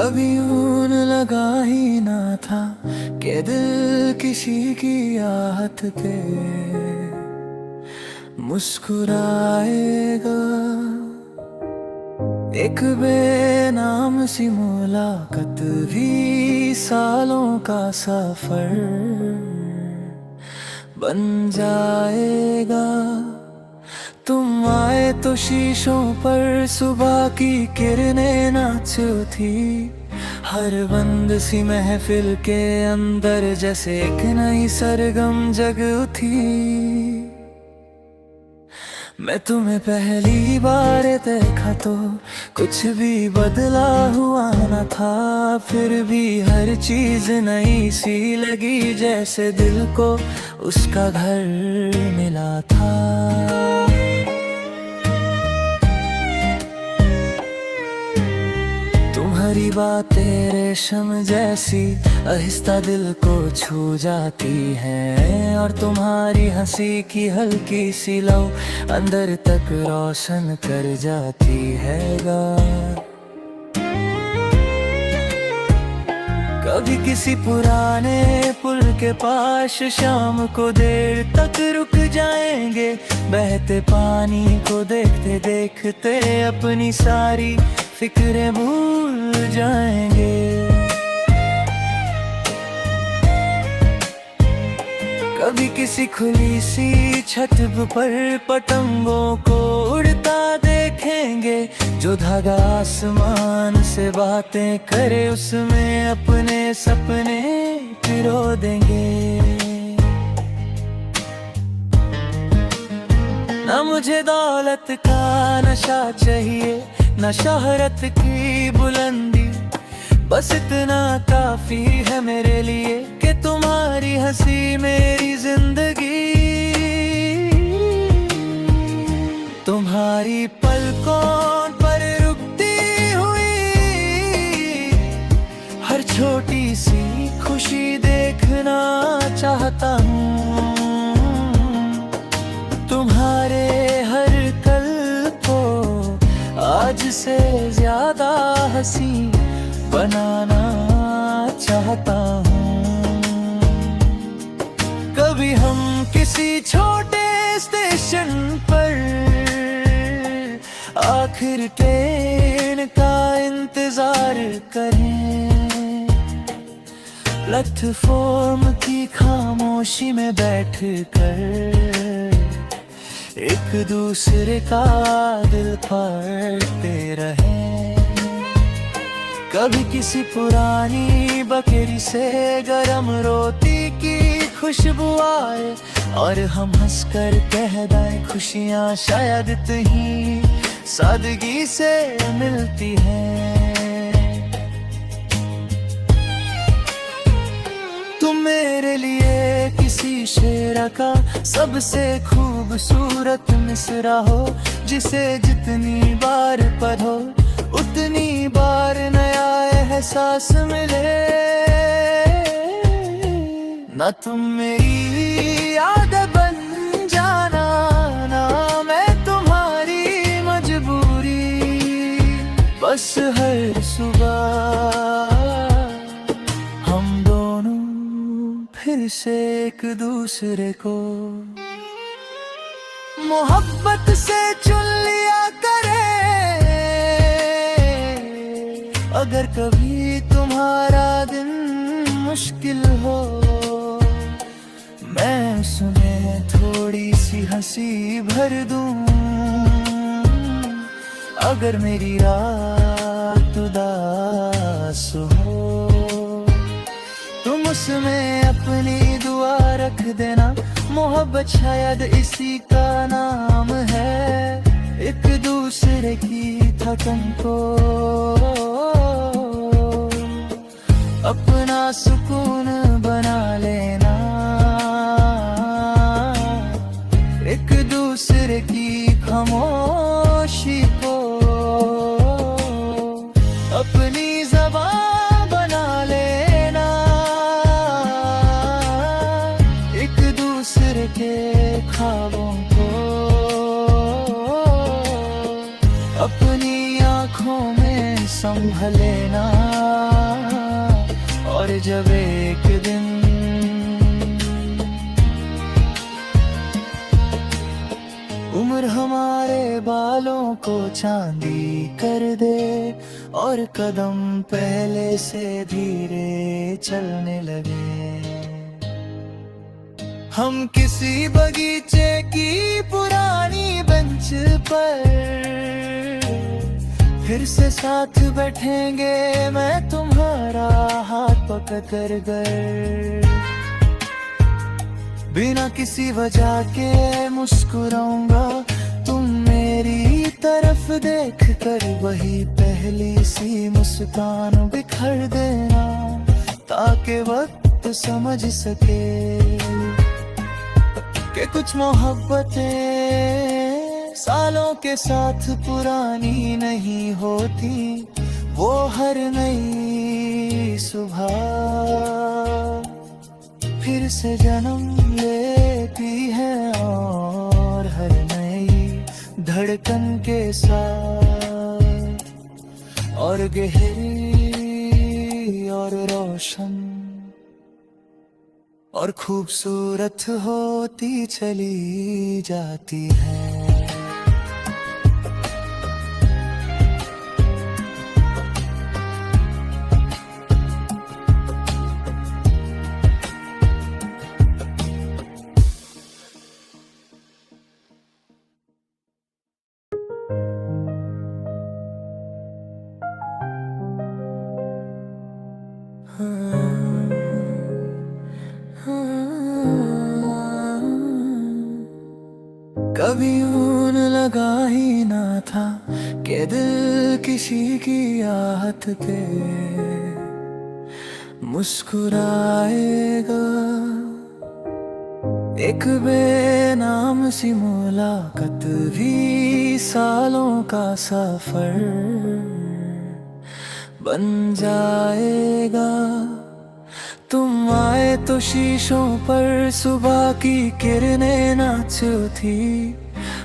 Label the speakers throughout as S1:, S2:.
S1: कभी यूं लगा ही ना था कि दिल किसी की आहट पे मुस्कुराएगा। एक बेनाम सी मुलाकात भी सालों का सफर बन जाएगा। तुम आए तो शीशों पर सुबह की किरणें नाच थी। हर बंद सी महफिल के अंदर जैसे एक नई सरगम जग उठी। मैं तुम्हें पहली बार देखा तो कुछ भी बदला हुआ न था, फिर भी हर चीज नई सी लगी, जैसे दिल को उसका घर मिला था। तुम्हारी बातें रेशम जैसी आहिस्ता दिल को छू जाती है, और तुम्हारी हंसी की हल्की सी लौ अंदर तक रोशन कर जाती है गा। कभी किसी पुराने पुल के पास शाम को देर तक रुक जाएंगे, बहते पानी को देखते देखते अपनी सारी फिक्रें भूल जाएंगे। कभी किसी खुली सी छत पर पतंगों को उड़ता देखेंगे, जो धागा आसमान से बातें करे उसमें अपने सपने पिरो देंगे। ना मुझे दौलत का नशा चाहिए, न शोहरत की बुलंदी, बस इतना काफी है मेरे लिए कि तुम्हारी हंसी मेरी जिंदगी। तुम्हारी पलकों पर रुकती हुई हर छोटी सी खुशी देखना चाहता हूँ। तुम्हारे हर कल को आज से ज्यादा हंसी बनाना चाहता हूँ। कभी हम किसी छोटे स्टेशन पर आखिर ट्रेन का इंतजार करें, प्लेटफॉर्म की खामोशी में बैठकर एक दूसरे का दिल फाड़ते रहें। कभी किसी पुरानी बकरी से गरम रोटी की खुशबू आए, और हम हंसकर कह दें खुशियाँ शायद इतनी सादगी से मिलती हैं। तुम मेरे लिए किसी शेर का सबसे खूबसूरत मिसरा हो, जिसे जितनी बार पढ़ो उतनी बार नया एहसास मिले। ना तुम मेरी याद बन जाना, ना मैं तुम्हारी मजबूरी, बस हर सुबह हम दोनों फिर से एक दूसरे को मोहब्बत से चुन लिया करें। अगर कभी तुम्हारा दिन मुश्किल हो, मैं उसमें थोड़ी सी हंसी भर दूं। अगर मेरी रात उदास हो, तुम उसमें अपनी दुआ रख देना। मोहब्बत शायद इसी का नाम है, एक दूसरे की थकन को अपना सुकून बना लेना। एक दूसरे की खामोशी को अपनी ज़बान बना लेना। एक दूसरे के ख्वाबों को अपनी आँखों में संभल लेना। जब एक दिन उम्र हमारे बालों को चांदी कर दे और कदम पहले से धीरे चलने लगे। हम किसी बगीचे की पुरानी बेंच पर फिर से साथ बैठेंगे, मैं तुम्हारा हाथ पकड़ कर बिना किसी वजह के मुस्कुराऊंगा। तुम मेरी तरफ देख कर वही पहली सी मुस्कान बिखर देना, ताकि वक्त समझ सके कि कुछ मोहब्बतें सालों के साथ पुरानी नहीं होती, वो हर नई सुबह फिर से जन्म लेती है और हर नई धड़कन के साथ और गहरी और रोशन और खूबसूरत होती चली जाती है। कभी यूं लगा ही ना था कि दिल किसी की आहट पे मुस्कुराएगा। एक बेनाम सी मुलाकात भी सालों का सफर बन जाएगा। तुम आए तो शीशों पर सुबह की किरणें नाचती थी,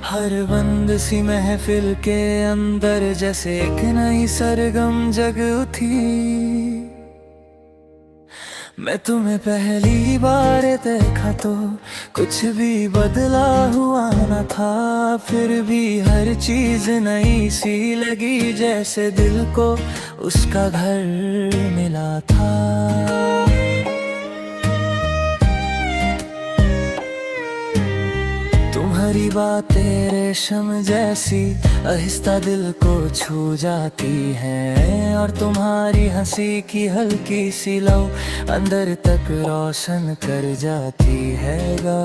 S1: हर बंद सी महफिल के अंदर जैसे एक नई सरगम जग उठी। मैं तुम्हें पहली बार देखा तो कुछ भी बदला हुआ न था, फिर भी हर चीज नई सी लगी, जैसे दिल को उसका घर मिला था। तुम्हारी बातें रेशम जैसी आहिस्ता दिल को छू जाती हैं, और तुम्हारी हंसी की हल्की सी लौ अंदर तक रोशन कर जाती है गा।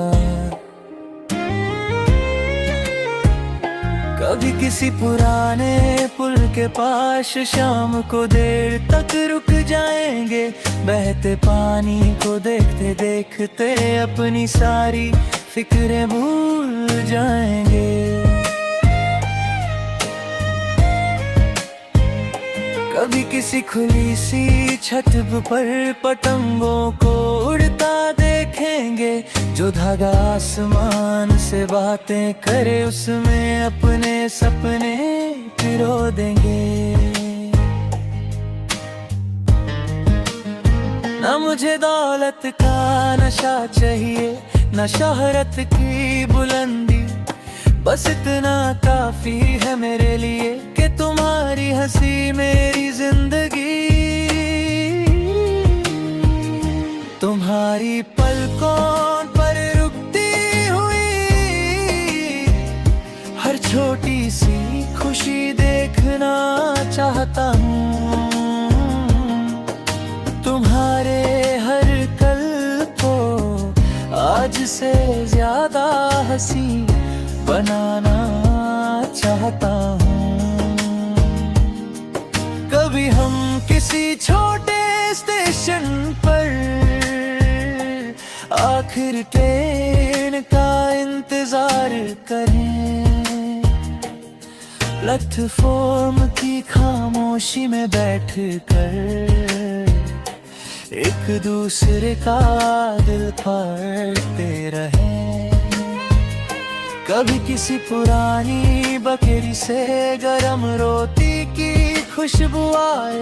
S1: कभी किसी पुराने पुल के पास शाम को देर तक रुक जाएंगे, बहते पानी को देखते देखते अपनी सारी फिक्रें भूल जाएंगे। कभी किसी खुली सी छत पर पतंगों को उड़ता देखेंगे, जो धागा आसमान से बातें करे उसमें अपने सपने पिरो देंगे। ना मुझे दौलत का नशा चाहिए, न शोहरत की बुलंदी, बस इतना काफी है मेरे लिए कि तुम्हारी हंसी मेरी जिंदगी। तुम्हारी पलकों पर रुकती हुई हर छोटी सी खुशी देखना चाहता हूँ। तुम्हारे हर कल को आज से ज्यादा हंसी बनाना चाहता हूँ। कभी हम किसी छोटे स्टेशन पर आखिर ट्रेन का इंतजार करें, प्लेटफॉर्म की खामोशी में बैठकर एक दूसरे का दिल पढ़ते रहें। कभी किसी पुरानी बकरी से गरम रोटी की खुशबू आए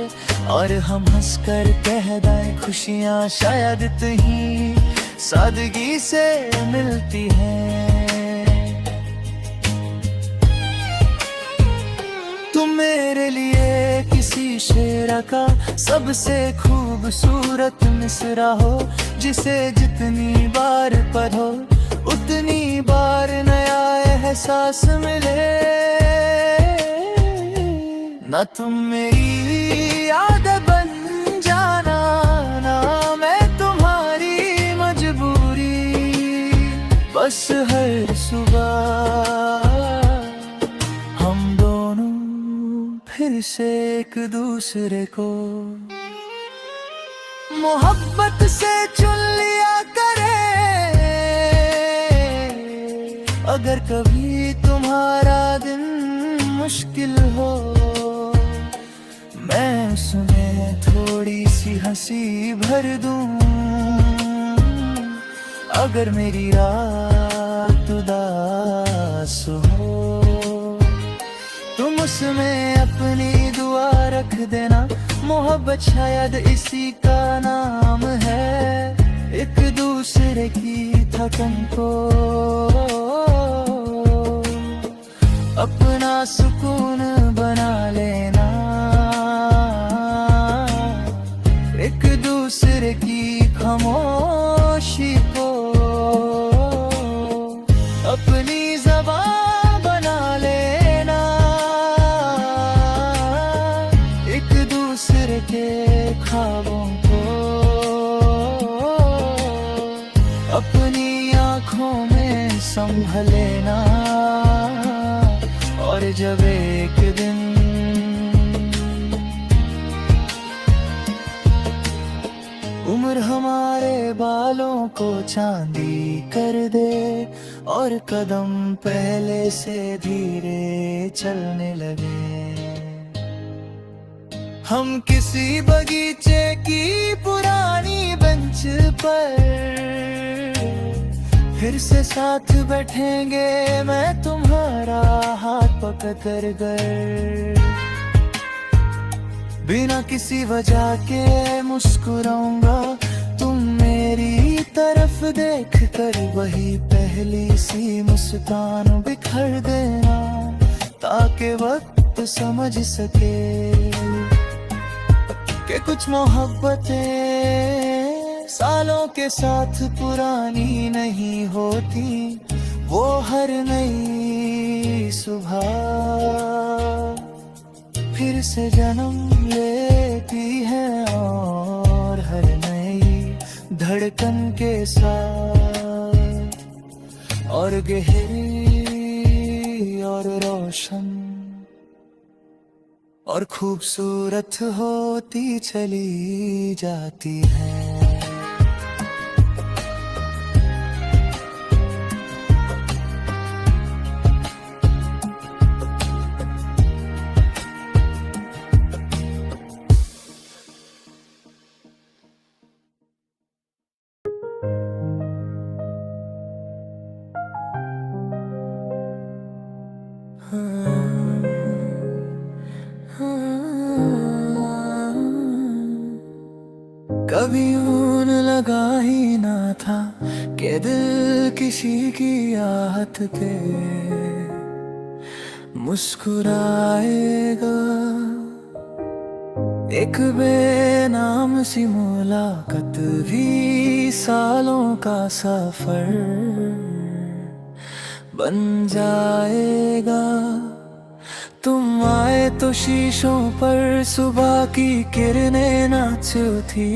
S1: और हम हंसकर कह दें खुशियाँ शायद इतनी सादगी से मिलती हैं। तुम मेरे लिए किसी शेर का सबसे खूबसूरत मिसरा हो, जिसे जितनी बार पढ़ो उतनी बार नया एहसास मिले। ना तुम मेरी याद बन जाना, ना मैं तुम्हारी मजबूरी, बस हर सुबह हम दोनों फिर से एक दूसरे को मोहब्बत से चुन लिया करें। अगर कभी तुम्हारा दिन मुश्किल हो, मैं उसमें थोड़ी सी हंसी भर दूं। अगर मेरी रात उदास हो, तुम उसमें अपनी दुआ रख देना। मोहब्बत शायद इसी का नाम है, एक दूसरे की थकन को अपना सुकून बना लेना। एक दूसरे की खामोशी को अपनी ज़बान बना लेना। एक दूसरे के ख्वाबों को अपनी आँखों में संभाल लेना। और जब एक दिन उम्र हमारे बालों को चांदी कर दे और कदम पहले से धीरे चलने लगे, हम किसी बगीचे की पुरानी बेंच पर फिर से साथ बैठेंगे। मैं तुम्हारा हाथ पकड़ कर बिना किसी वजह के मुस्कुराऊंगा। तुम मेरी तरफ देख कर वही पहली सी मुस्कान बिखर देना, ताकि वक्त समझ सके कि कुछ मोहब्बतें सालों के साथ पुरानी नहीं होती। वो हर नई सुबह फिर से जन्म लेती है और हर नई धड़कन के साथ और गहरी और रोशन और खूबसूरत होती चली जाती है। कभी यूं लगा ही ना था कि दिल किसी की आहट पे मुस्कुराएगा। एक बेनाम सी मुलाकात भी सालों का सफर बन जाएगा। तुम आए तो शीशों पर सुबह की किरणें नाच उठी,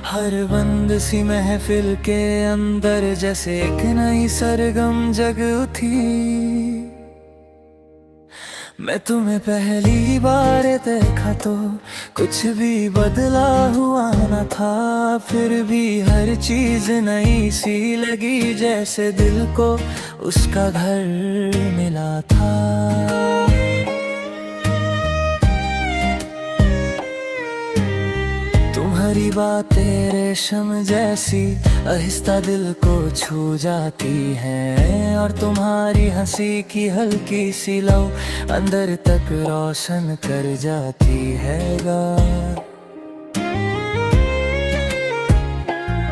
S1: हर बंद सी महफिल के अंदर जैसे एक नई सरगम जग उठी। मैं तुम्हें पहली बार देखा तो कुछ भी बदला हुआ न था, फिर भी हर चीज नई सी लगी, जैसे दिल को उसका घर मिला था। तुम्हारी बातें रेशम जैसी आहिस्ता दिल को छू जाती हैं, और तुम्हारी हंसी की हल्की सी लौ अंदर तक रोशन कर जाती है गा।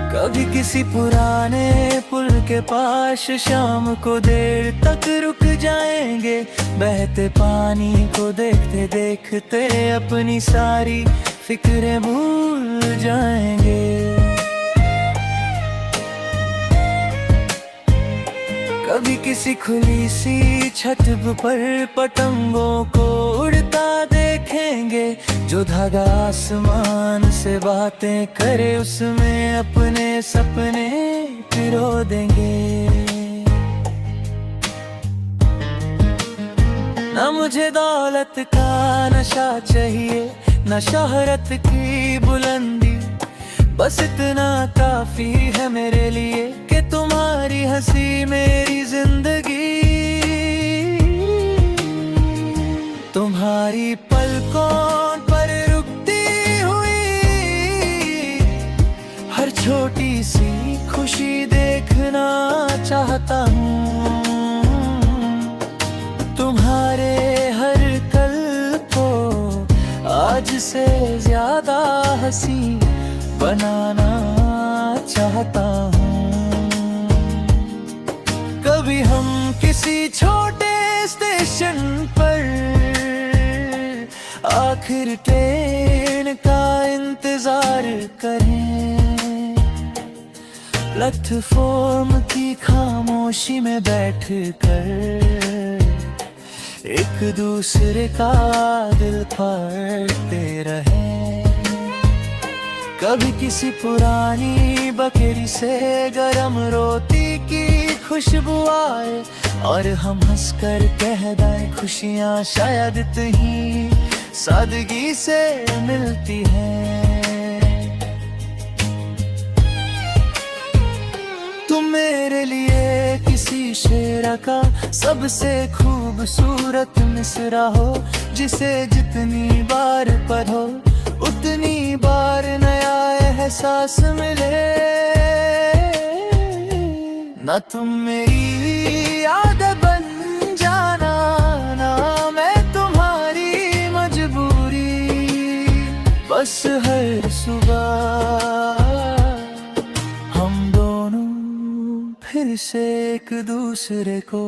S1: कभी किसी पुराने पुल के पास शाम को देर तक रुक जाएंगे, बहते पानी को देखते देखते अपनी सारी फिक्रें भूल जाएंगे। कभी किसी खुली सी छत पर पतंगों को उड़ता देखेंगे, जो धागा आसमान से बातें करे उसमें अपने सपने पिरो देंगे। ना मुझे दौलत का नशा चाहिए, न शोहरत की बुलंदी, बस इतना काफी है मेरे लिए कि तुम्हारी हंसी मेरी जिंदगी। तुम्हारी पलकों पर रुकती हुई हर छोटी सी खुशी देखना चाहता हूँ। तुम्हारे हर कल को आज से ज्यादा हंसी बनाना चाहता हूँ। कभी हम किसी छोटे स्टेशन पर आखिर ट्रेन का इंतजार करें, प्लेटफॉर्म की खामोशी में बैठकर एक दूसरे का दिल पढ़ते रहें। कभी किसी पुरानी बकरी से गरम रोटी की खुशबू आए, और हम हंसकर कह दें खुशियाँ शायद इतनी सादगी से मिलती हैं। तुम मेरे लिए किसी शेर का सबसे खूबसूरत मिसरा हो, जिसे जितनी बार पढ़ो उतनी बार नया एहसास मिले। ना तुम मेरी आदत बन जाना, ना मैं तुम्हारी मजबूरी, बस हर सुबह हम दोनों फिर से एक दूसरे को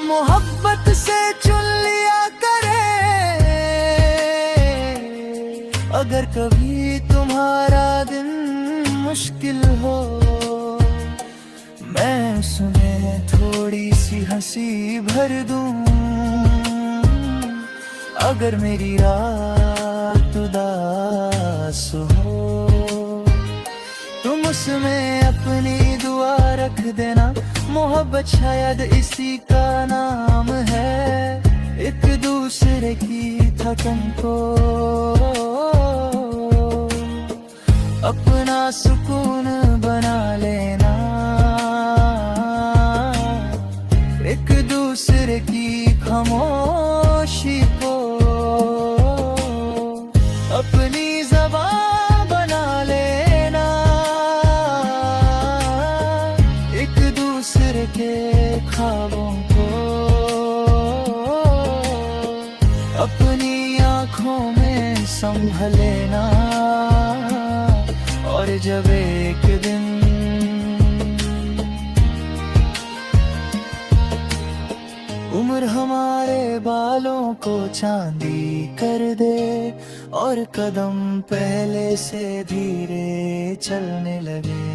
S1: मोहब्बत से चुन लिया करें। अगर कभी तुम्हारा दिन मुश्किल हो, मैं उसमें थोड़ी सी हंसी भर दूं। अगर मेरी रात उदास हो, तुम उसमें अपनी दुआ रख देना। मोहब्बत शायद इसी का नाम है, एक दूसरे की थकन को अपना सुकून बना लेना। एक दूसरे की खामोशी को अपनी ज़बान बना लेना। एक दूसरे के ख्वाबों को अपनी आँखों में संभल लेना। और जब एक दिन उम्र हमारे बालों को चांदी कर दे, और कदम पहले से धीरे चलने लगे,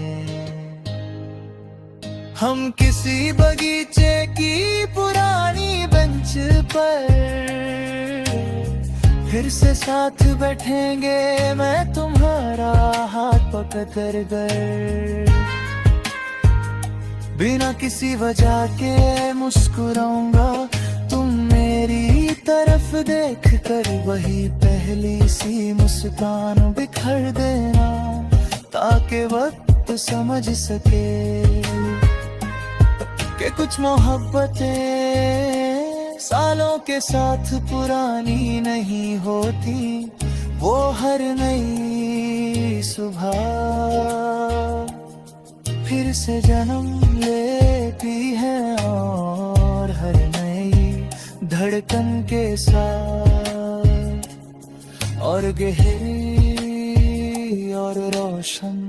S1: हम किसी बगीचे की पुरानी बेंच पर फिर से साथ बैठेंगे। मैं तुम्हारा हाथ पकड़ कर बिना किसी वजह के मुस्कुराऊंगा। तुम मेरी तरफ देख कर वही पहली सी मुस्कान बिखर देना, ताकि वक्त समझ सके कि कुछ मोहब्बतें सालों के साथ पुरानी नहीं होती, वो हर नई सुबह फिर से जन्म लेती है, और हर नई धड़कन के साथ और गहरी और रोशन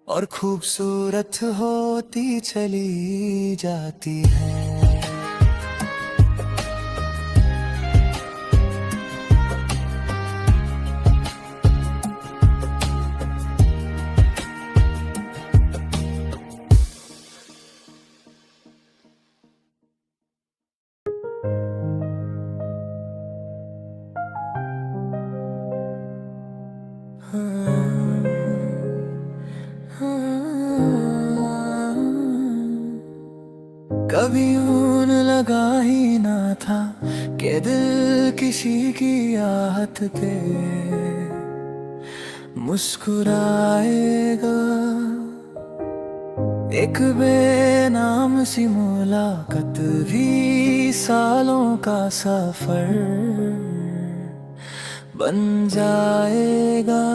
S1: और खूबसूरत होती चली जाती है। कभी ऊन लगा ही ना था कि दिल किसी की आहट पे मुस्कुराएगा। एक बेनाम सी मुलाकात भी सालों का सफर बन जाएगा।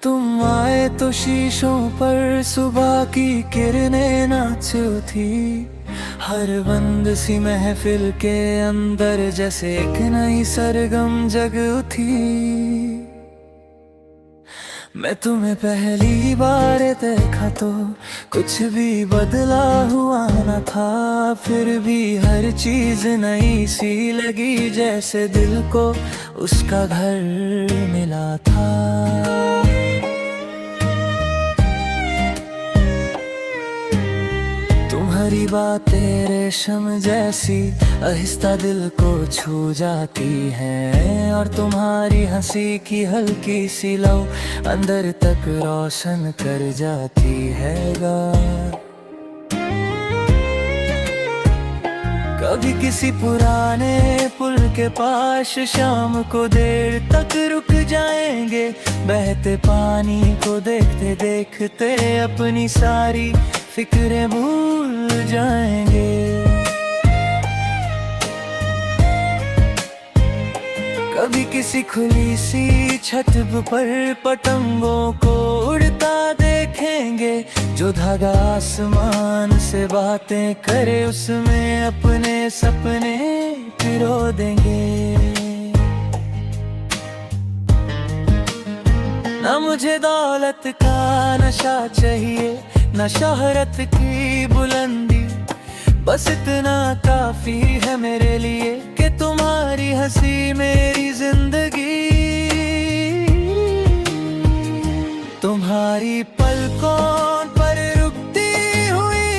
S1: तुम आए तो शीशों पर सुबह की किरणें नाचती थी, हर बंद सी महफिल के अंदर जैसे एक नई सरगम जग उठी। मैं तुम्हें पहली बार देखा तो कुछ भी बदला हुआ न था, फिर भी हर चीज नई सी लगी, जैसे दिल को उसका घर मिला था। तुम्हारी बातें रेशम जैसी आहिस्ता दिल को छू जाती हैं, और तुम्हारी हंसी की हल्की सी लौ अंदर तक रोशन कर जाती है गा। कभी किसी पुराने पुल के पास शाम को देर तक रुक जाएंगे, बहते पानी को देखते देखते अपनी सारी फिक्रें भूल जाएंगे। कभी किसी खुली सी छत पर पतंगों को उड़ता देखेंगे, जो धागा आसमान से बातें करे उसमें अपने सपने पिरो देंगे। ना मुझे दौलत का नशा चाहिए, न शोहरत की बुलंदी, बस इतना काफी है मेरे लिए कि तुम्हारी हंसी मेरी जिंदगी। तुम्हारी पलकों पर रुकती हुई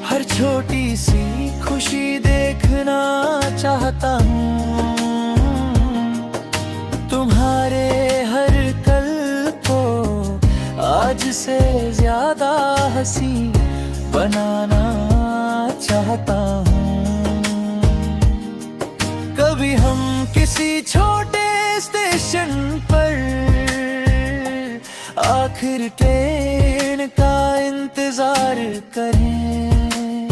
S1: हर छोटी सी खुशी देखना चाहता हूँ। तुम्हारे हर कल को आज से ज्यादा हंसी बनाना चाहता हूँ। कभी हम किसी छोटे स्टेशन पर आखिर ट्रेन का इंतजार करें,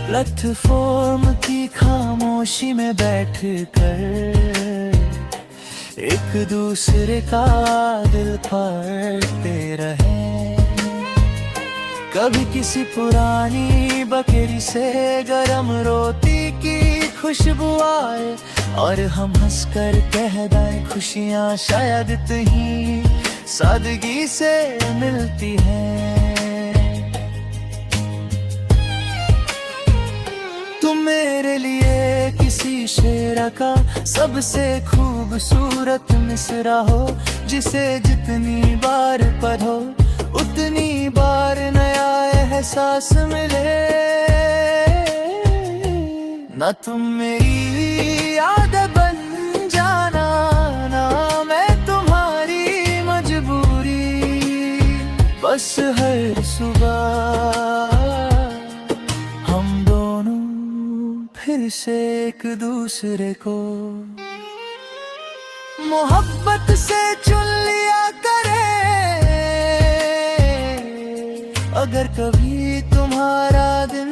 S1: प्लेटफॉर्म की खामोशी में बैठकर एक दूसरे का दिल फाड़ते रहें। कभी किसी पुरानी बकरी से गरम रोटी की खुशबू आए, और हम हंसकर कह दें खुशियाँ शायद इतनी सादगी से मिलती हैं। तुम मेरे लिए किसी शेर का सबसे खूबसूरत मिसरा हो, जिसे जितनी बार पढ़ो उतनी बार नया एहसास मिले। ना तुम मेरी याद बन जाना, ना मैं तुम्हारी मजबूरी, बस हर सुबह हम दोनों फिर से एक दूसरे को मोहब्बत से चुन लिया करे। अगर कभी तुम्हारा दिन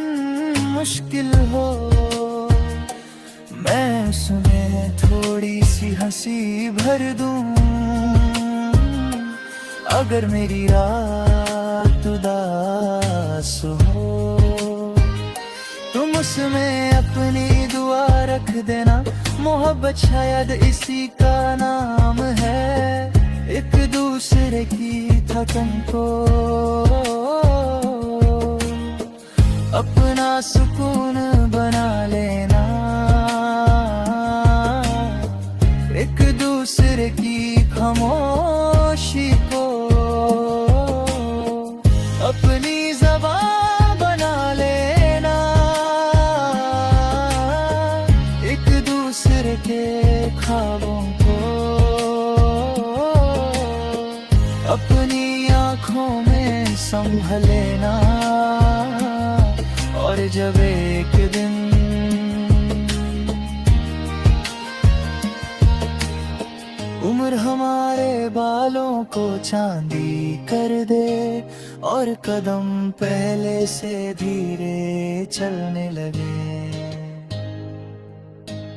S1: मुश्किल हो, मैं उसमें थोड़ी सी हंसी भर दूं। अगर मेरी रात उदास हो, तुम उसमें अपनी दुआ रख देना। मोहब्बत शायद इसी का नाम है, एक दूसरे की थकन को अपना सुकून बना लेना। एक दूसरे की खामोशी को अपनी ज़बान बना लेना। एक दूसरे के ख्वाबों को अपनी आँखों में संभल लेना। और जब एक दिन उम्र हमारे बालों को चांदी कर दे और कदम पहले से धीरे चलने लगे,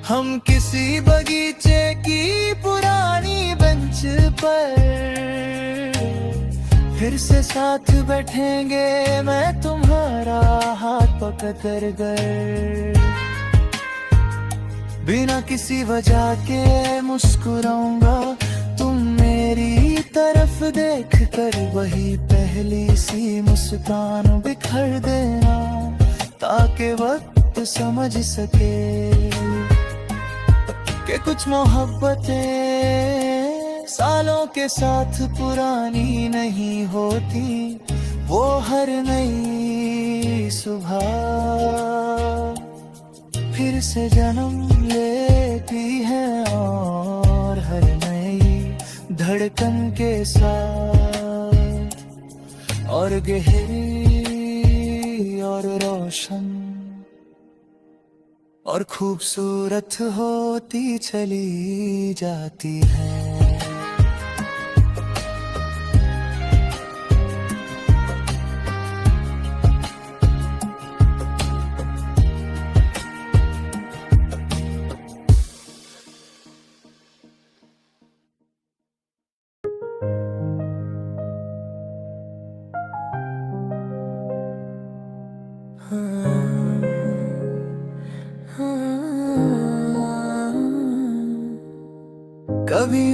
S1: हम किसी बगीचे की पुरानी बेंच पर फिर से साथ बैठेंगे। मैं तुम्हारा हाथ पकड़ कर बिना किसी वजह के मुस्कुराऊंगा। तुम मेरी तरफ देख कर वही पहली सी मुस्कान बिखर देना, ताकि वक्त समझ सके कि कुछ मोहब्बतें सालों के साथ पुरानी नहीं होती। वो हर नई सुबह फिर से जन्म लेती है, और हर नई धड़कन के साथ और गहरी और रोशन और खूबसूरत होती चली जाती है। कभी